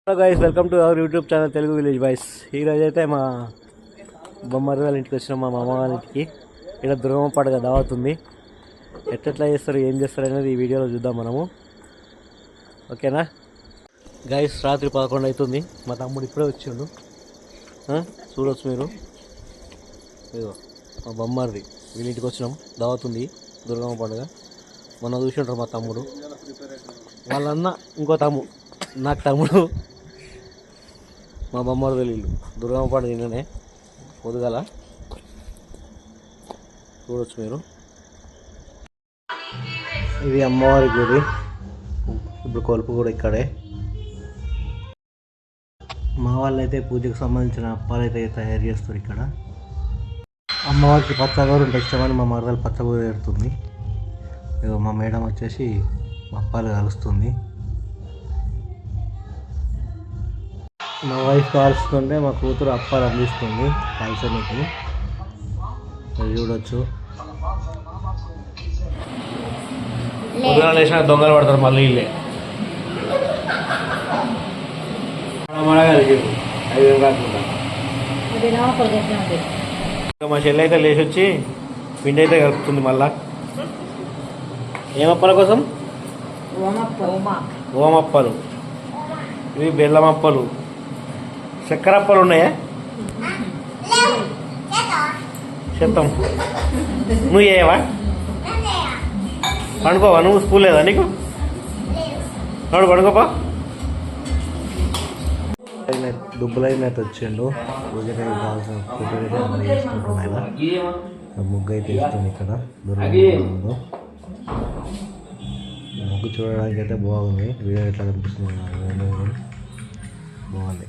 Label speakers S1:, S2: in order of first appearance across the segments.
S1: Hello guys, welcome to our YouTube channel Telugu village boys. ఈరోజు అయితే మా బొమ్మరి వాళ్ళ ఇంటికి వచ్చినాం, మా మామ వాళ్ళ ఇంటికి. ఇక్కడ దుర్గమ్మ పండుగ దావత్ ఉంది. ఎట్లా చేస్తారు, ఏం చేస్తారు అనేది ఈ వీడియోలో చూద్దాం మనము. ఓకేనా గైస్, రాత్రి 11 అవుతుంది. మా తమ్ముడు ఇప్పుడే వచ్చిండు, చూడవచ్చు మీరు. ఇదిగో మా బొమ్మరిది వీళ్ళ ఇంటికి వచ్చినాం, దావత్ ఉంది దుర్గమ్మ పండుగ. మొన్న చూసింటారు మా తమ్ముడు వాళ్ళన్న, ఇంకో తమ్ముడు నాకు తమ్ముడు. మా బొమ్మరిది వీళ్ళు దుర్గమ్మ పండుగ నిన్ననే పొద్దుగల, చూడవచ్చు మీరు. ఇది అమ్మవారి గుడి. ఇప్పుడు కొలుపు కూడా ఇక్కడే. మా వాళ్ళు అయితే పూజకు సంబంధించిన అప్పాలు అయితే తయారు చేస్తారు ఇక్కడ. అమ్మవారికి పచ్చగూర ఉంటే ఇష్టమని మా మరదలు పచ్చగూర పెడుతుంది. మా మేడం వచ్చేసి అప్పాలు కలుస్తుంది. మా వైఫ్ కాల్స్తుంటే మా కూతురు అప్పాలు అందిస్తుంది కాల్చడానికి. చూడొచ్చు. పొద్దున లేచిన దొంగలు పడతారు మళ్ళీ ఇల్లే. మా చెల్లి అయితే లేచి వచ్చి పిండి అయితే కలుపుతుంది మళ్ళా. ఏమప్పాల కోసం? ఓమప్పలు, ఇవి బెల్లం అప్పలు, చక్కెర అప్పలు ఉన్నాయా? చెప్తాం. నువ్వు చేయవా? పండుకోవా? నువ్వు స్కూల్ లేదా నీకు? నడు పండుకోపా. దుబ్బులైనట్టు వచ్చిండు. పూజకి కావాల్సిన ప్రిపరేషన్ చేసుకుంటున్నా. ముగ్గు అయితే ఇస్తుంది ఇక్కడ దూరంలో. ముగ్గు చూడడానికి అయితే బాగుంది. వీడియో ఎట్లా కనిపిస్తుంది బాగుంది.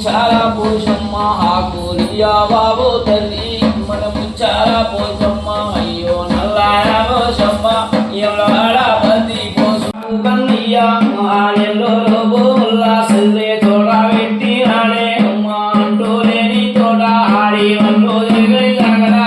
S2: చాలా పోషమ్మ ఆకులియా బాబు తల్లి మన ముచ్చారా పోషమ్మ అయ్యో నల్లారా పోషమ్మ ఎవడ బతి పోషమ్మ కన్నయ్యా ఎల్లో బోల్లా సల్దే తోడ పెట్టి ఆడే అమ్మ అంటూ లేని తోడ ఆడి వంటూ దిగడి జరగడా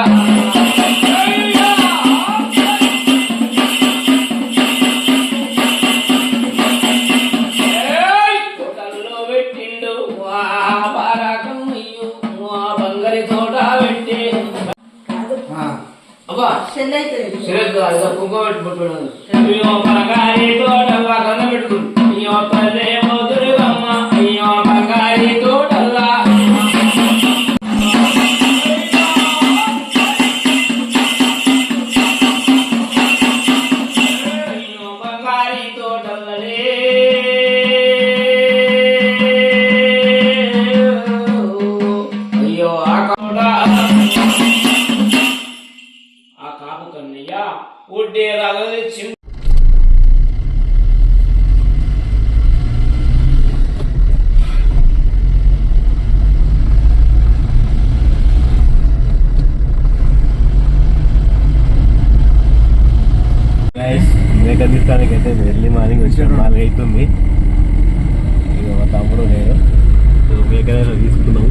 S1: చూపించడానికి అయితే ఎర్లీ మార్నింగ్ వచ్చిన 4 అవుతుంది. ఇక మా తమ్ముడు నేను మేకనేలో తీసుకున్నాం.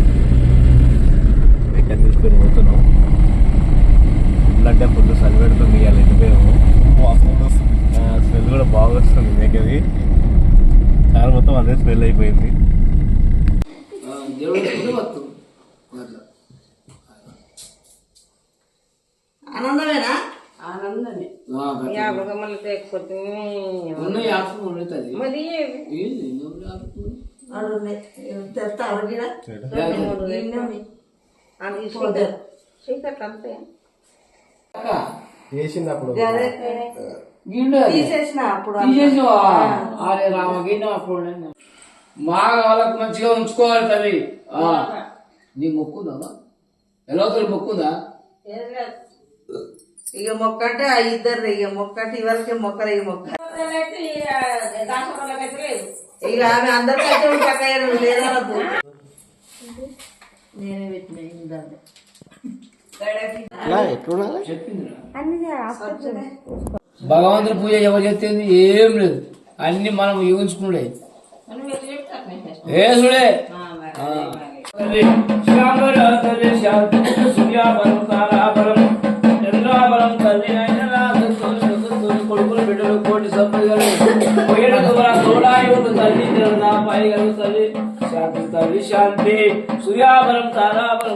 S1: మేకని తీసుకొని పోతున్నాం. ఫుల్ అంటే ఫుల్ చలి పెడుతుంది. ఇవాళ వెళ్ళిపోయాము. స్మెల్ కూడా బాగా వస్తుంది మేకది. కారు మొత్తం అదే స్మెల్ అయిపోయింది.
S3: ఆనందమేనా?
S4: ఆనందమే
S1: చేసినప్పుడు
S3: తీసేసిన అప్పుడు
S2: అరే రామ గిన్నె అప్పుడు మా వాళ్ళకి మంచిగా ఉంచుకోవాలి తల్లి. నీ మొక్కుందా? ఎలా మొక్కుందా?
S3: ఇక మొక్క అంటే ఆ ఇద్దరు ఇక మొక్క అంటే ఇవరకే మొక్కలు ఇక మొక్క ఇక ఆమె అందరికైతే ఉంటాయి లేదనద్దు. నేనే పెట్టిన
S2: భగవంతుని పూజ ఎవరు చేస్తుంది ఏం లేదు. అన్ని మనం ఊహించుకునే ఏసుడే కొడుకులు బిడ్డలు కోటి సంపదలు తల్లి పైగలు తల్లి శాంతి తల్లి శాంతి సూర్యాబలం తారాబలం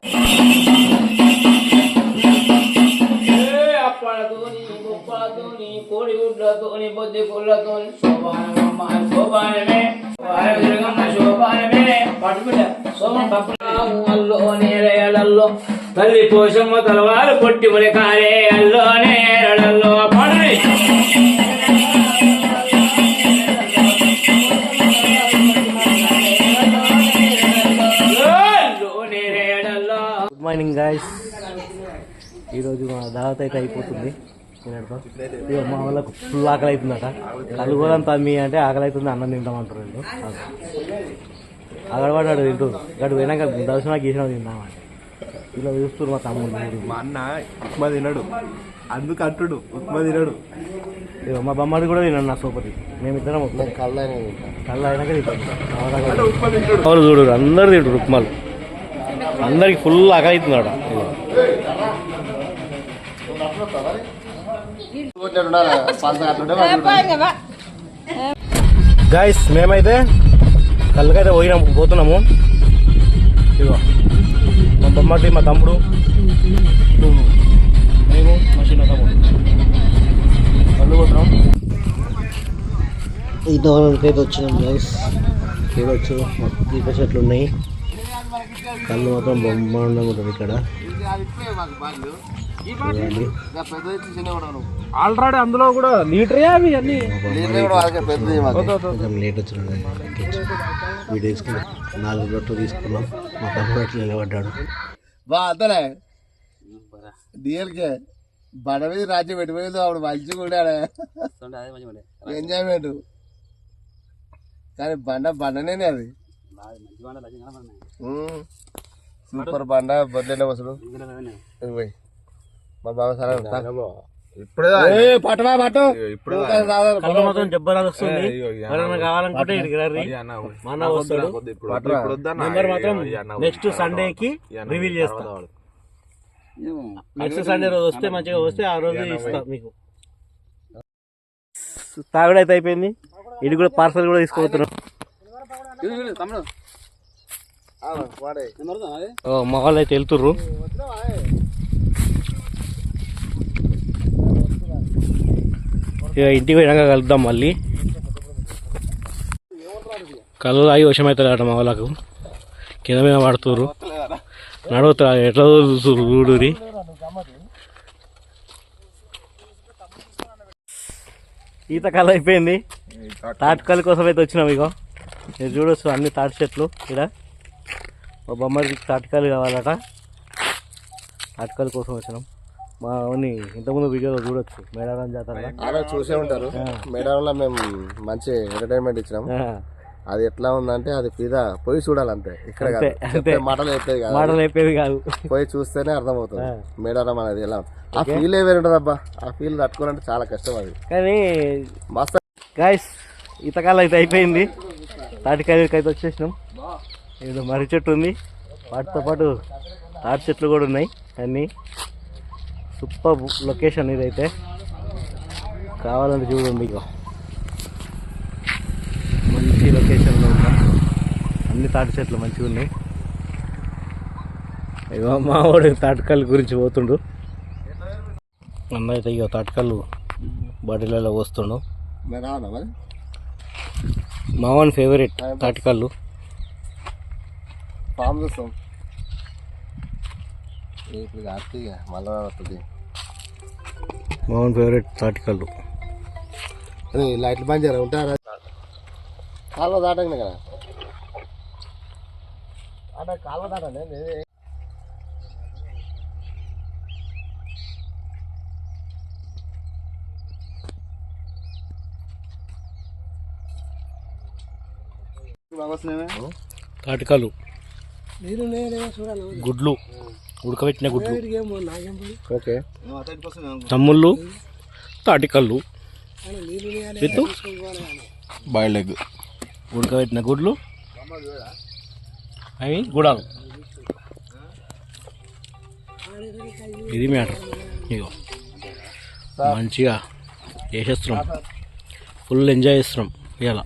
S2: అప్పలతోని గొప్పలతోని కోడిగుడ్లతోని బొద్ది పుల్లతోని శోభానమ్మ శోభానమే శోభానమే పట్టుబిడ్డ సోమం అల్లో నేరేళ్లలో తల్లి పోషమ్మ తలవారు పొట్టి మరి కారే అల్లో నేరడల్లో పడని
S1: గుడ్ మార్నింగ్ గాయ్స్. ఈరోజు మా దావత్ అయితే అయిపోతుంది. ఇక మా వాళ్ళకు ఫుల్ ఆకలి అవుతుందట. కలుగోలంతా మీ అంటే ఆకలి అవుతుంది అన్నం తింటామంటారు వీళ్ళు. అగడపడ్డాడు తింటూ గడు పోయినాక దర్శనం గీసిన తిందామని ఇలా చూస్తారు మా తమ్ముడు.
S5: మా అన్న ఉప్మా తినడు, అందుకు అంటుడు ఉప్మా తినడు.
S1: ఇక మా బొమ్మడి కూడా తినడు నా సోపతి. మేమిద్దరం కళ్ళు అయినాక తింటాం. వాళ్ళు చూడరు అందరు తింటారు ఉప్మాలు. అందరికి ఫుల్ ఆకలి అవుతున్నాడు. గాయస్ మేమైతే కళ్ళకైతే పోతున్నాము. ఇగో మా బొమ్మటి మా తమ్ముడు మేము మా చిన్న తమ్ముడు కళ్ళు పోతున్నాం. ఈ దోహలకి అయితే వచ్చినాం గాయస్. చూడొచ్చు దీప చెట్లు ఉన్నాయి. కళ్ళు మాత్రం బ్రహ్మాండంగా ఉంటుంది ఇక్కడ.
S5: ఆల్రెడీ అందులో కూడా లీటరే అవి అన్ని
S1: కొంచెం లేట్ వచ్చిన వీడియో తీసుకున్నాం. 4 రొట్టెలు తీసుకున్నాం. మా తమ్ముడు అట్లా నిలబడ్డాడు.
S5: అతలే డిఎల్కే బండ మీద రాజ్యం పెట్టిపోయింది. అప్పుడు మంచిగా ఉండాలి ఎంజాయ్మెంట్. కానీ బండనే అది సూపర్ బండ బొద్దులే వసలు మా బాబా సరే ఇప్పుడు
S1: మాత్రం జబ్బరాలు వస్తుంది. ఎవరైనా కావాలనుకుంటే ఇక్కడికి రండి. మన వస్తాడు. నెంబర్ మాత్రం నెక్స్ట్ సండేకి రివీల్ చేస్తాం. నెక్స్ట్ సండే రోజు వస్తే మంచిగా వస్తే ఆ రోజు ఇస్తాం మీకు. తాగుడైతే అయిపోయింది. ఇది కూడా పార్సల్ కూడా తీసుకోబోతున్నాం. మా వాళ్ళు అయితే వెళ్తుర్రు. ఇక ఇంటికి పోయినాక కలుద్దాం మళ్ళీ. కళ్ళు తాగి వర్షం అవుతుంది మా వాళ్ళకు. కింద మీద పడుతుర్రు. నడుగుతా ఎట్లా చూడురి. ఈత కళ్ళు అయిపోయింది. తాటికల్లు కోసం అయితే వచ్చినాం. ఇగో మీరు చూడొచ్చు అన్ని తాటి చెట్లు. ఇక్కడ మా బొమ్మడికి తాటికాయలు కావాలట. తాటికాయల కోసం వచ్చినాం. మా ఓని ఇంతకుముందు వీడియోలో చూడొచ్చు మేడారం జాతర
S5: చూసే ఉంటారు. మేడారంలో మేము మంచి ఎంటర్టైన్మెంట్ ఇచ్చినాం. అది ఎట్లా ఉందంటే అది మీద పోయి చూడాలంతే, ఇక్కడ
S1: అంతే,
S5: కాదు.
S1: అంతే.
S5: చెప్పే మాటలు చెప్పేది కాదు,
S1: మాటలు అయిపోయేది కాదు.
S5: పోయి చూస్తేనే అర్థమవుతుంది మేడారం అనేది ఎలా ఉంది. ఆ ఫీల్ వేరే ఉంటుంది అబ్బా, ఆ ఫీల్ తట్టుకోవాలంటే చాలా కష్టం అది.
S1: కానీ
S5: మస్తు
S1: గాయస్ ఈతకాలం అయితే అయిపోయింది. తాటికాయలకి అయితే వచ్చేసినాం. ఏదో మర్రి చెట్టు ఉంది, వాటితో పాటు తాటి చెట్లు కూడా ఉన్నాయి. అన్నీ సూపర్ లొకేషన్ ఇదైతే, కావాలంటే చూడండి. ఇక మంచి లొకేషన్లో ఉన్నాం, అన్ని తాటి చెట్లు మంచిగా ఉన్నాయి. ఇక మా వాడు తాటికాయల గురించి పోతుండు అన్న. అయితే ఇక తాటికాయలు బాటిలలో పోస్తుండు.
S5: మరి
S1: మా వాన్ ఫేవరెట్ తాటికాయలు.
S5: ఫామ్ చూస్తాం ఇప్పుడు కాదు, మళ్ళీ వస్తుంది.
S1: మా వాన్ ఫేవరెట్ తాటికాయలు.
S5: లైట్లు బంద్ చేయరా, ఉంటారా? కాలువ దాటండి కదా, అంటే కాలువ దాటండి.
S1: తాటికాయలు, గుడ్లు, ఉడకబెట్టిన గుడ్లు,
S5: ఓకే,
S1: తమ్ముళ్ళు, తాటికల్లు విత్
S5: బాయిల్డ్ ఎగ్,
S1: ఉడకబెట్టిన గుడ్లు, అవి గుడాలు. ఇది మ్యాటర్. ఇగో మంచిగా చేసేస్తున్నాం, ఫుల్ ఎంజాయ్ చేస్తున్నాం ఇలా.